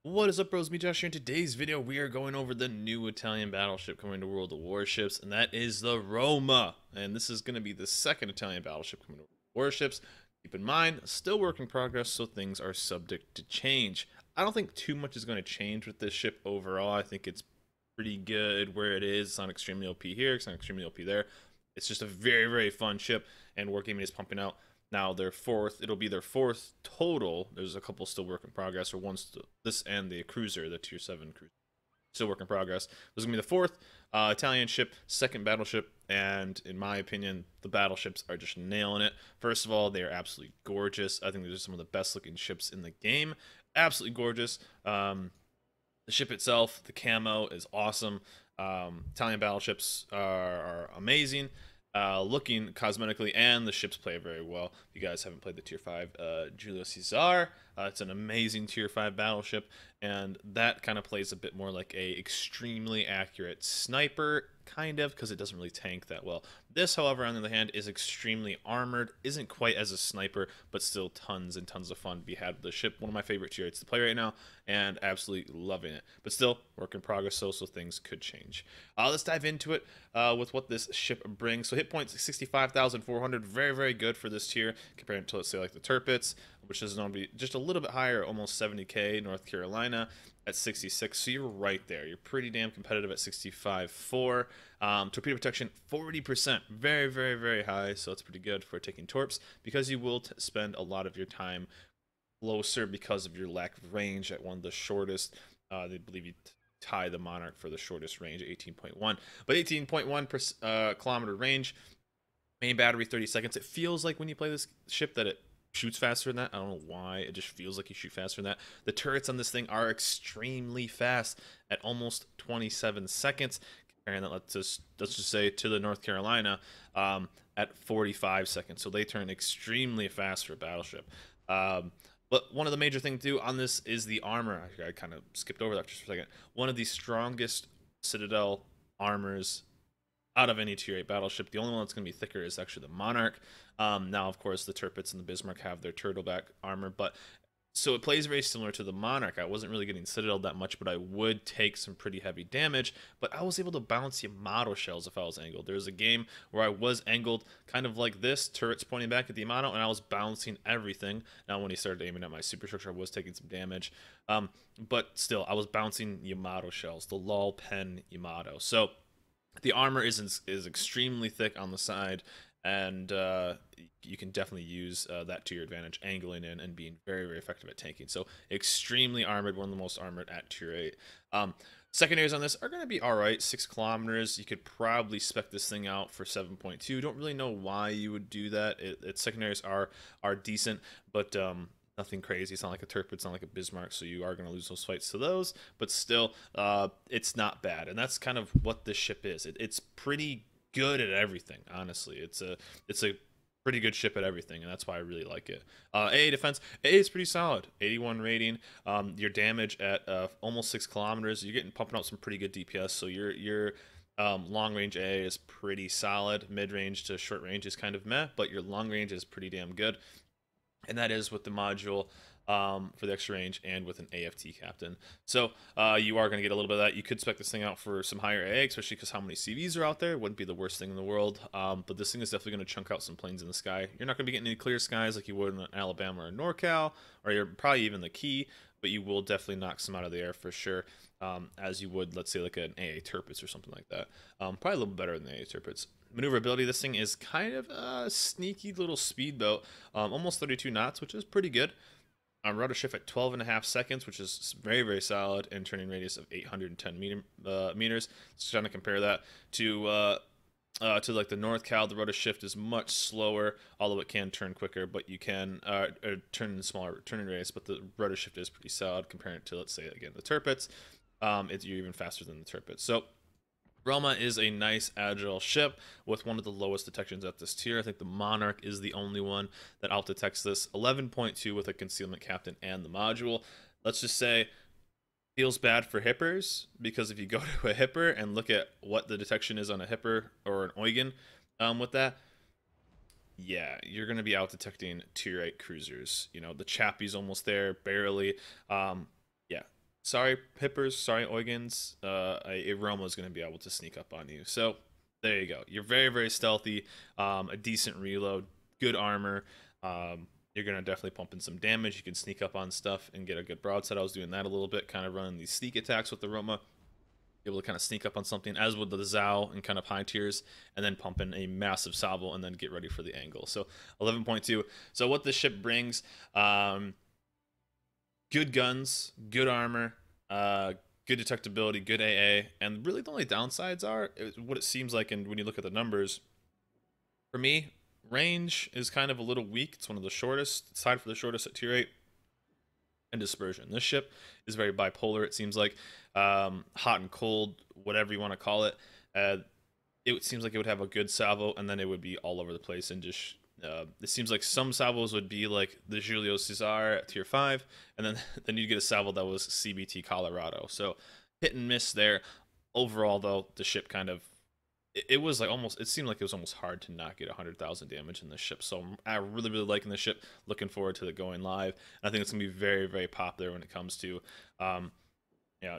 What is up, bros? Me, Josh here. In today's video, we are going over the new Italian battleship coming to World of Warships, and that is the Roma. And this is going to be the second Italian battleship coming to World of Warships. Keep in mind, still work in progress, so things are subject to change. I don't think too much is going to change with this ship overall. I think it's pretty good where it is. It's not extremely OP here, it's not extremely OP there. It's just a very, very fun ship, and Wargaming is pumping out now their fourth. It'll be their fourth total. There's a couple still work in progress, or one's this and the cruiser, the tier 7 cruiser, still work in progress. This is gonna be the fourth Italian ship, second battleship, and in my opinion, the battleships are just nailing it. First of all, they are absolutely gorgeous. I think these are some of the best looking ships in the game. Absolutely gorgeous. The ship itself, the camo is awesome. Italian battleships are amazing. Looking cosmetically, and the ships play very well. If you guys haven't played the tier 5 Giulio Caesar, it's an amazing tier 5 battleship, and that kind of plays a bit more like a extremely accurate sniper, kind of, because it doesn't really tank that well. This, however, on the other hand, is extremely armored, isn't quite as a sniper, but still tons and tons of fun to be had with the ship. One of my favorite tier 8s to play right now, and absolutely loving it. But still, work in progress, so things could change. Let's dive into it with what this ship brings. So hit points 65,400, very, very good for this tier compared to, let's say, like the Tirpitz, which is going to be just a little bit higher, almost 70k. North Carolina at 66, so you're right there. You're pretty damn competitive at 65.4. Torpedo protection 40%, very, very, very high, so it's pretty good for taking torps, because you will spend a lot of your time closer because of your lack of range at one of the shortest. They believe you tie the Monarch for the shortest range, 18.1, but 18.1 kilometer range. Main battery 30 seconds. It feels like when you play this ship that it shoots faster than that. I don't know why. It just feels like you shoot faster than that. The turrets on this thing are extremely fast at almost 27 seconds. Comparing that, let's just say, to the North Carolina at 45 seconds. So they turn extremely fast for a battleship. But one of the major things to do on this is the armor. I kind of skipped over that just for a second. One of the strongest Citadel armors out of any tier 8 battleship. The only one that's going to be thicker is actually the Monarch. Now, of course, the Tirpitz and the Bismarck have their turtleback armor, but so it plays very similar to the Monarch. I wasn't really getting Citadel that much, but I would take some pretty heavy damage, but I was able to bounce Yamato shells if I was angled. There was a game where I was angled kind of like this, turrets pointing back at the Yamato, and I was bouncing everything. Now, when he started aiming at my superstructure, I was taking some damage, but still, I was bouncing Yamato shells, the Lol Pen Yamato. So the armor is extremely thick on the side, and you can definitely use that to your advantage, angling in and being very, very effective at tanking. So extremely armored, one of the most armored at tier 8. Secondaries on this are going to be all right, 6 kilometers. You could probably spec this thing out for 7.2. Don't really know why you would do that. Its secondaries are decent, but nothing crazy. It's not like a Turp, it's not like a Bismarck, so you are going to lose those fights to those, but still, it's not bad. And that's kind of what this ship is. It's pretty good at everything, honestly. It's a pretty good ship at everything, and that's why I really like it. AA defense, AA is pretty solid, 81 rating. Your damage at almost 6 kilometers, you're getting pumping out some pretty good DPS, so your long range AA is pretty solid. Mid range to short range is kind of meh, but your long range is pretty damn good. And that is with the module for the extra range and with an AFT captain. So you are going to get a little bit of that. You could spec this thing out for some higher AA, especially because how many CVs are out there. Wouldn't be the worst thing in the world. But this thing is definitely going to chunk out some planes in the sky. You're not going to be getting any clear skies like you would in Alabama or NorCal, or you're probably even the Key, but you will definitely knock some out of the air for sure, as you would, let's say, like an AA Tirpitz or something like that. Probably a little better than the AA Tirpitz. Maneuverability, this thing is kind of a sneaky little speedboat, almost 32 knots, which is pretty good. Rudder shift at 12.5 seconds, which is very, very solid, and turning radius of 810 meters. Just trying to compare that to like the North Cal. The rudder shift is much slower, although it can turn quicker, but you can turn in smaller turning radius, but the rudder shift is pretty solid comparing it to, let's say, again, the Tirpitz. You're even faster than the Tirpitz. So Roma is a nice agile ship with one of the lowest detections at this tier. I think the Monarch is the only one that out detects this. 11.2 with a concealment captain and the module. Let's just say feels bad for hippers, because if you go to a hipper and look at what the detection is on a hipper or an Eugen with that, yeah, you're going to be out detecting tier 8 cruisers. You know, the Chappie's almost there, barely. Yeah, sorry Hippers, sorry Oigans, a Roma is going to be able to sneak up on you. So there you go. You're very, very stealthy, a decent reload, good armor. You're going to definitely pump in some damage. You can sneak up on stuff and get a good broadside. I was doing that a little bit, kind of running these sneak attacks with the Roma, able to kind of sneak up on something, as with the Zhao and kind of high tiers, and then pump in a massive salvo and then get ready for the angle. So 11.2. So what this ship brings, good guns, good armor, good detectability, good AA, and really the only downsides are what it seems like. And when you look at the numbers, for me, range is kind of a little weak. It's one of the shortest, it's tied for the shortest at tier 8. And dispersion. This ship is very bipolar, it seems like. Hot and cold, whatever you want to call it. It seems like it would have a good salvo, and then it would be all over the place. And just it seems like some salvos would be like the Julio Cesar at tier 5, and then you'd get a salvo that was CBT Colorado. So hit and miss there. Overall, though, the ship kind of, it was like almost, it seemed like it was almost hard to not get 100,000 damage in this ship. So I'm really, really liking this ship. Looking forward to it going live. And I think it's going to be very, very popular when it comes to,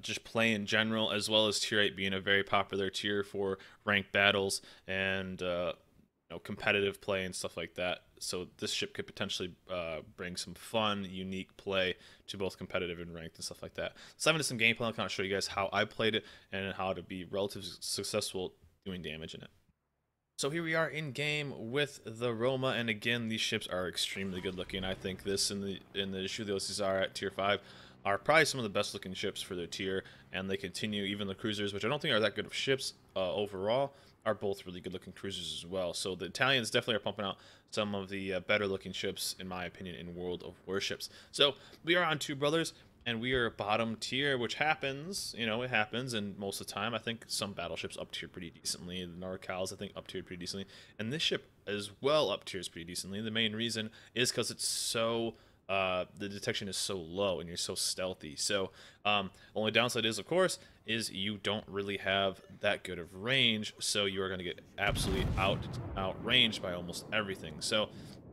just play in general, as well as tier 8 being a very popular tier for ranked battles and, competitive play and stuff like that. So this ship could potentially bring some fun, unique play to both competitive and ranked and stuff like that. So I'm into some gameplay. I'll kind of show you guys how I played it and how to be relatively successful doing damage in it. So here we are in game with the Roma, and again, these ships are extremely good looking. I think this and the Julio Cesar at tier 5 are probably some of the best looking ships for their tier, and they continue. Even the cruisers, which I don't think are that good of ships overall, are both really good looking cruisers as well. So the Italians definitely are pumping out some of the better looking ships, in my opinion, in World of Warships. So we are on Two Brothers, and we are bottom tier, which happens, it happens, and most of the time, I think some battleships up tier pretty decently. The Narcals, I think, up tiered pretty decently, and this ship as well up tiers pretty decently. The main reason is because it's so, the detection is so low, and you're so stealthy. So, only downside is, of course, is you don't really have that good of range, so you are going to get absolutely outranged by almost everything. So,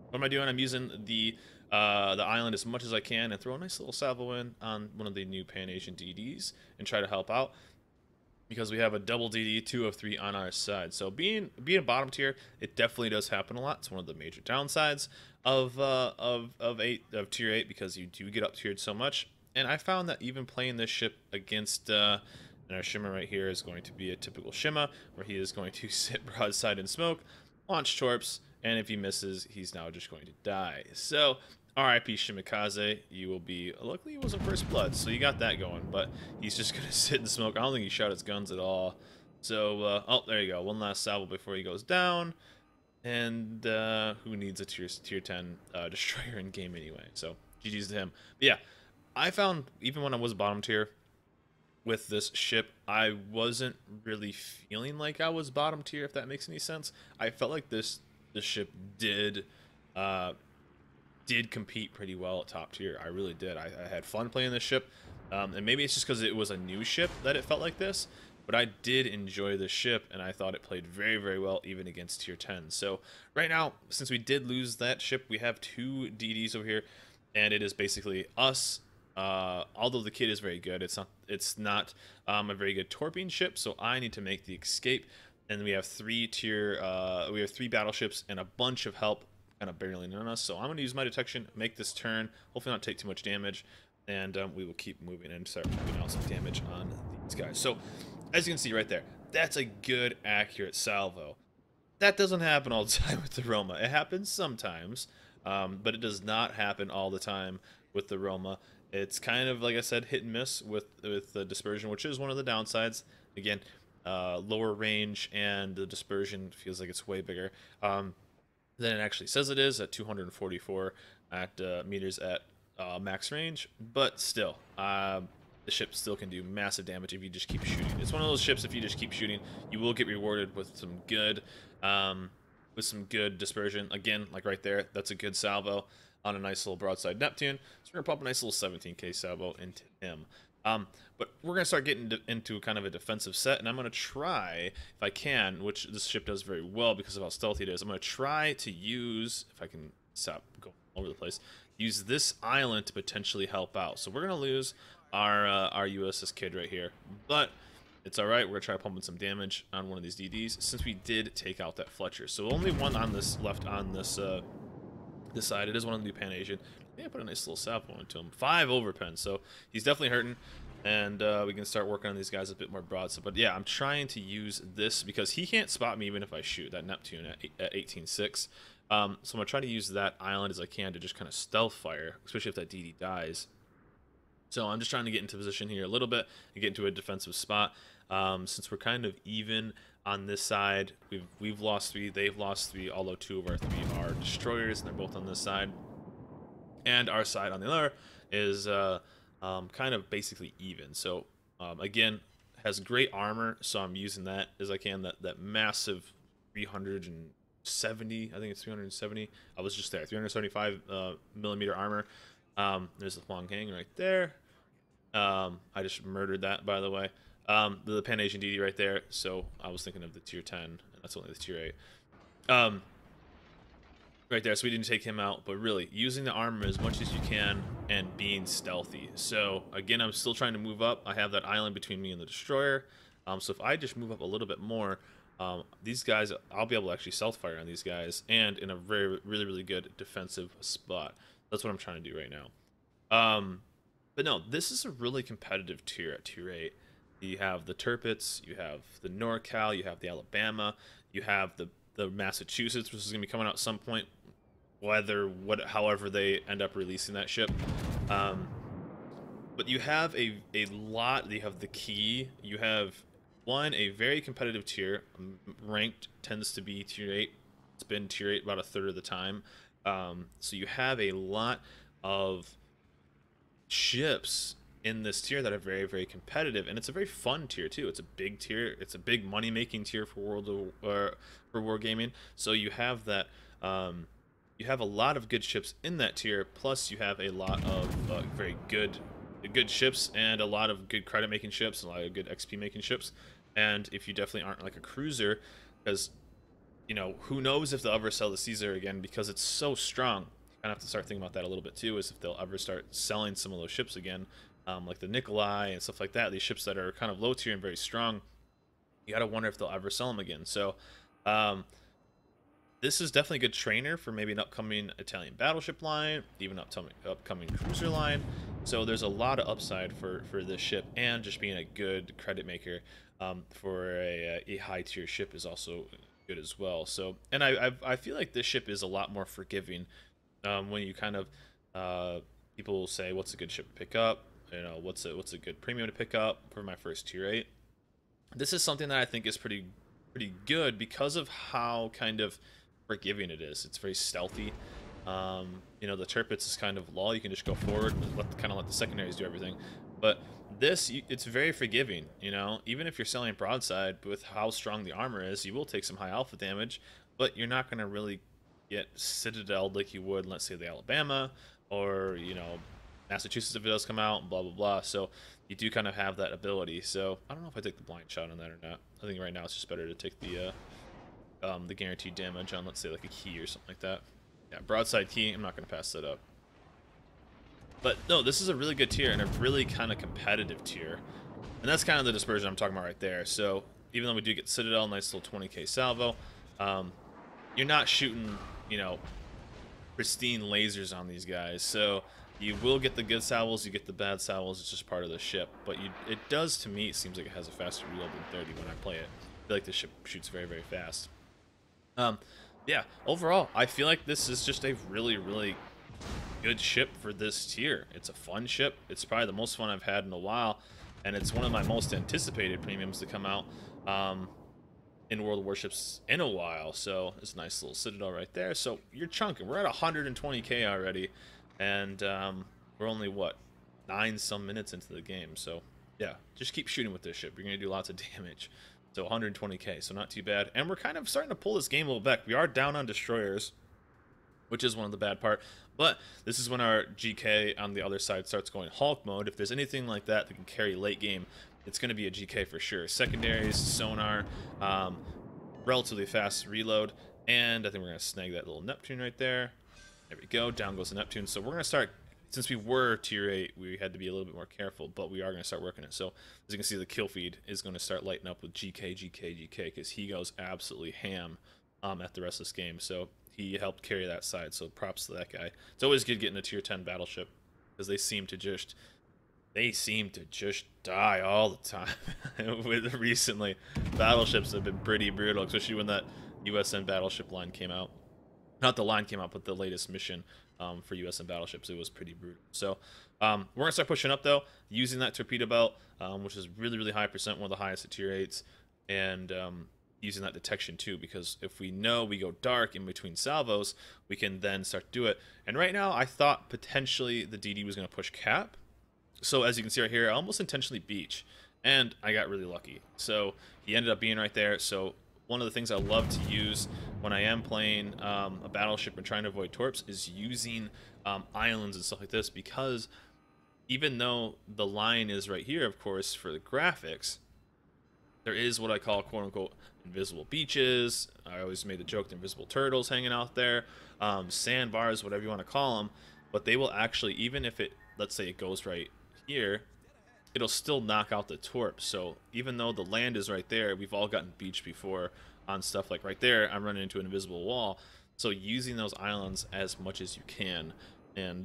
what am I doing? I'm using the island as much as I can and throw a nice little salvo in on one of the new Pan-Asian DDs and try to help out, because we have a double DD 2 of 3 on our side. So being a bottom tier, it definitely does happen a lot. It's one of the major downsides of tier 8, because you do get up tiered so much. And I found that even playing this ship against and our Shimmer right here is going to be a typical Shimmer, where he is going to sit broadside in smoke, launch torps, and if he misses, he's now just going to die. So RIP Shimikaze, you will be, luckily he wasn't first blood, so you got that going, but he's just going to sit and smoke. I don't think he shot his guns at all. So, oh, there you go. One last salvo before he goes down. And who needs a tier 10 destroyer in game anyway? So, GG's to him. But yeah, I found, even when I was bottom tier with this ship, I wasn't really feeling like I was bottom tier, if that makes any sense. I felt like this ship did compete pretty well at top tier. I really did. I had fun playing this ship, and maybe it's just because it was a new ship that it felt like this, but I did enjoy this ship, and I thought it played very, very well even against tier 10. So right now, since we did lose that ship, we have 2 DDs over here, and it is basically us. Although the kit is very good, it's not a very good torping ship, so I need to make the escape. And we have 3 battleships and a bunch of help kind of barreling on us. So I'm going to use my detection, make this turn, hopefully not take too much damage, and we will keep moving and start moving out some damage on these guys. So as you can see right there, that's a good, accurate salvo. That doesn't happen all the time with the Roma. It happens sometimes, but it does not happen all the time with the Roma. It's kind of, like I said, hit and miss with the dispersion, which is one of the downsides. Again, lower range, and the dispersion feels like it's way bigger than it actually says it is, at 244 meters at max range. But still, the ship still can do massive damage if you just keep shooting. It's one of those ships, if you just keep shooting, you will get rewarded with some good dispersion. Again, like right there, that's a good salvo on a nice little broadside Neptune. So we're gonna pop a nice little 17k salvo into him. But we're gonna start getting into kind of a defensive set, and I'm gonna try, if I can, which this ship does very well because of how stealthy it is, I'm gonna try to use, if I can stop going all over the place, use this island to potentially help out. So we're gonna lose our USS Kid right here, but it's all right. We're gonna try pumping some damage on one of these DDs since we did take out that Fletcher. So only one on this left on this this side. It is one of the new Pan Asian. Yeah, put a nice little salvo into him. 5 overpen, so he's definitely hurting. And we can start working on these guys a bit more broad. So, but yeah, I'm trying to use this because he can't spot me even if I shoot that Neptune at 18.6. So I'm gonna try to use that island as I can to just kind of stealth fire, especially if that DD dies. So I'm just trying to get into position here a little bit and get into a defensive spot. Since we're kind of even on this side, we've lost 3, they've lost 3, although 2 of our 3 are destroyers, and they're both on this side. And our side on the other is kind of basically even. So again, has great armor, so I'm using that as I can. That massive 370, I think it's 370. I was just there, 375 millimeter armor. There's the Huang Hang right there. I just murdered that, by the way. The Pan Asian DD right there. So I was thinking of the tier 10, and that's only the tier 8. Right there, so we didn't take him out, but really using the armor as much as you can and being stealthy. So again, I'm still trying to move up. I have that island between me and the destroyer. So if I just move up a little bit more, these guys, I'll be able to actually stealth fire on these guys and in a really good defensive spot. That's what I'm trying to do right now. But no, this is a really competitive tier at tier 8. You have the Tirpitz, you have the NorCal, you have the Alabama, you have the Massachusetts, which is going to be coming out at some point, however they end up releasing that ship. But you have a lot. You have the Key. You have a very competitive tier. Ranked tends to be tier 8. It's been tier 8 about a third of the time. So you have a lot of ships in this tier that are very competitive, and it's a very fun tier too. It's a big tier. It's a big money making tier for wargaming. So you have that. You have a lot of good ships in that tier. Plus, you have a lot of very good ships and a lot of good credit making ships and a lot of good XP making ships. And if you definitely aren't like a cruiser, because you know who knows if they'll ever sell the Caesar again because it's so strong. You kind of have to start thinking about that a little bit too. Is if they'll ever start selling some of those ships again. Like the Nikolai and stuff like that, these ships that are kind of low tier and very strong, you gotta wonder if they'll ever sell them again. So this is definitely a good trainer for maybe an upcoming Italian battleship line, even upcoming cruiser line. So there's a lot of upside for this ship, and just being a good credit maker for a high tier ship is also good as well. So, and I feel like this ship is a lot more forgiving when you kind of people say what's a good ship to pick up. You know, what's a good premium to pick up for my first tier 8. This is something that I think is pretty good because of how kind of forgiving it is. It's very stealthy. You know, the Tirpitz is kind of lull. You can just go forward and let the secondaries do everything. But this, it's very forgiving. You know, even if you're selling broadside, with how strong the armor is, you will take some high alpha damage, but you're not going to really get citadeled like you would, let's say, the Alabama or, you know, Massachusetts if it does come out, and blah blah blah. So you do kind of have that ability. So I don't know if I take the blind shot on that or not. I think right now it's just better to take the guaranteed damage on, let's say, like a Key or something like that. Yeah, broadside Key, I'm not going to pass that up. But no, this is a really good tier and a really kind of competitive tier. And that's kind of the dispersion I'm talking about right there. So even though we do get Citadel, nice little 20k salvo, you're not shooting, you know, pristine lasers on these guys. So you will get the good salvos, you get the bad salvos, it's just part of the ship. But it does, to me, it seems like it has a faster reload than 30 when I play it. I feel like this ship shoots very fast. Yeah, overall, I feel like this is just a really good ship for this tier. It's a fun ship. It's probably the most fun I've had in a while, and it's one of my most anticipated premiums to come out in World of Warships in a while. So it's a nice little Citadel right there. So you're chunking. We're at 120k already, and we're only, what, 9 some minutes into the game. So yeah, just keep shooting with this ship. You're gonna do lots of damage. So 120k, so not too bad. And we're kind of starting to pull this game a little back. We are down on destroyers, which is one of the bad part. But this is when our GK on the other side starts going Hulk mode. If there's anything like that that can carry late game, it's going to be a GK for sure. Secondaries, sonar, relatively fast reload, and I think we're going to snag that little Neptune right there. There we go. Down goes the Neptune. So we're going to start, since we were tier 8, we had to be a little bit more careful, but we are going to start working it. So as you can see, the kill feed is going to start lighting up with GK, GK, GK, because he goes absolutely ham at the rest of this game. So he helped carry that side, so props to that guy. It's always good getting a tier 10 battleship, because they seem to just die all the time. With recently, battleships have been pretty brutal, especially when that USN battleship line came out. Not the line came out, but the latest mission for USN battleships. It was pretty brutal. So we're going to start pushing up, though, using that torpedo belt, which is really, really high percent, one of the highest at tier 8s, and using that detection, too, because if we know we go dark in between salvos, we can then start to do it. And right now, I thought potentially the DD was going to push cap. So as you can see right here, I almost intentionally beach, and I got really lucky. So he ended up being right there. So one of the things I love to use when I am playing a battleship and trying to avoid torps is using islands and stuff like this, because even though the line is right here, of course, for the graphics, there is what I call quote-unquote invisible beaches. I always made the joke, the invisible turtles hanging out there, sandbars, whatever you want to call them, but they will actually, even if it, let's say it goes right here, it'll still knock out the torp. So even though the land is right there, we've all gotten beached before on stuff like right there, I'm running into an invisible wall. So using those islands as much as you can, and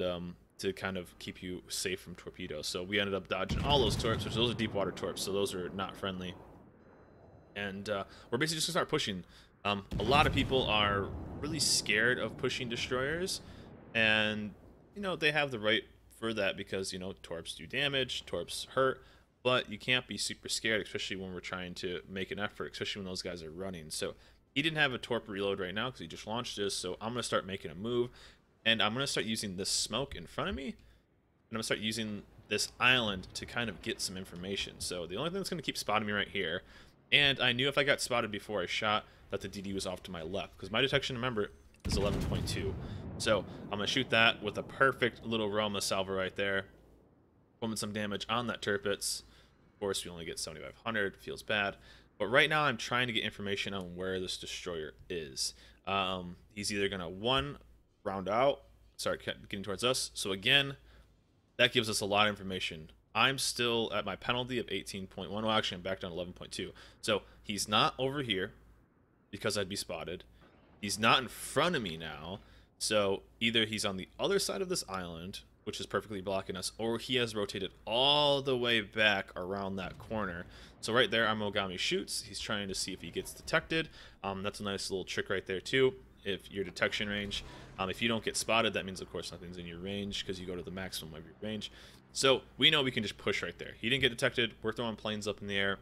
to kind of keep you safe from torpedoes. So we ended up dodging all those torps, which those are deep water torps, so those are not friendly. And we're basically just gonna start pushing. A lot of people are really scared of pushing destroyers, and you know, they have the right for that, because you know, torps do damage, torps hurt, but you can't be super scared, especially when we're trying to make an effort, especially when those guys are running. So he didn't have a torp reload right now because he just launched this, so I'm gonna start making a move, and I'm gonna start using this smoke in front of me, and I'm gonna start using this island to kind of get some information. So the only thing that's gonna keep spotting me right here, and I knew if I got spotted before I shot that the DD was off to my left, because my detection, remember, is 11.2. So I'm going to shoot that with a perfect little Roma salvo right there, booming some damage on that Tirpitz. Of course, we only get 7,500, feels bad. But right now I'm trying to get information on where this destroyer is. He's either going to, one, round out, start getting towards us. So again, that gives us a lot of information. I'm still at my penalty of 18.1. Well, actually, I'm back down to 11.2. So he's not over here because I'd be spotted. He's not in front of me now. So either he's on the other side of this island, which is perfectly blocking us, or he has rotated all the way back around that corner. So right there, our Mogami shoots. He's trying to see if he gets detected. That's a nice little trick right there, too. If your detection range, if you don't get spotted, that means, of course, nothing's in your range because you go to the maximum of your range. So we know we can just push right there. He didn't get detected. We're throwing planes up in the air.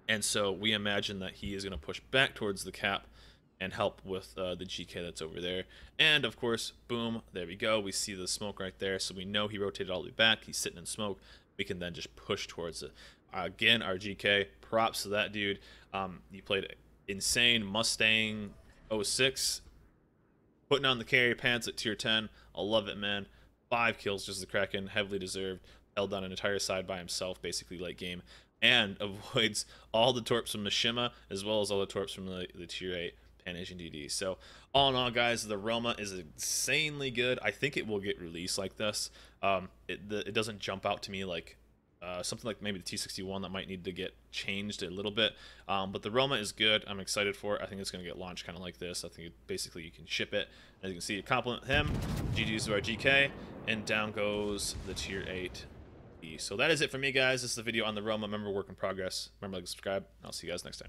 And so we imagine that he is going to push back towards the cap and help with the GK that's over there. And, of course, boom, there we go. We see the smoke right there. So we know he rotated all the way back. He's sitting in smoke. We can then just push towards it. Again, our GK, props to that dude. He played insane Mustang 06. Putting on the carry pants at tier 10. I love it, man. 5 kills just the Kraken, heavily deserved. Held down an entire side by himself, basically late game, and avoids all the torps from Mishima as well as all the torps from the tier 8 Pan-Asian DD. So all in all, guys, the Roma is insanely good. I think it will get released like this. It doesn't jump out to me like something like maybe the T61 that might need to get changed a little bit. But the Roma is good. I'm excited for it. I think it's going to get launched kind of like this. I think basically you can ship it. As you can see, compliment him. GG's to our GK. And down goes the tier 8. So that is it for me, guys. This is the video on the Roma. Remember, work in progress. Remember to like, subscribe. I'll see you guys next time.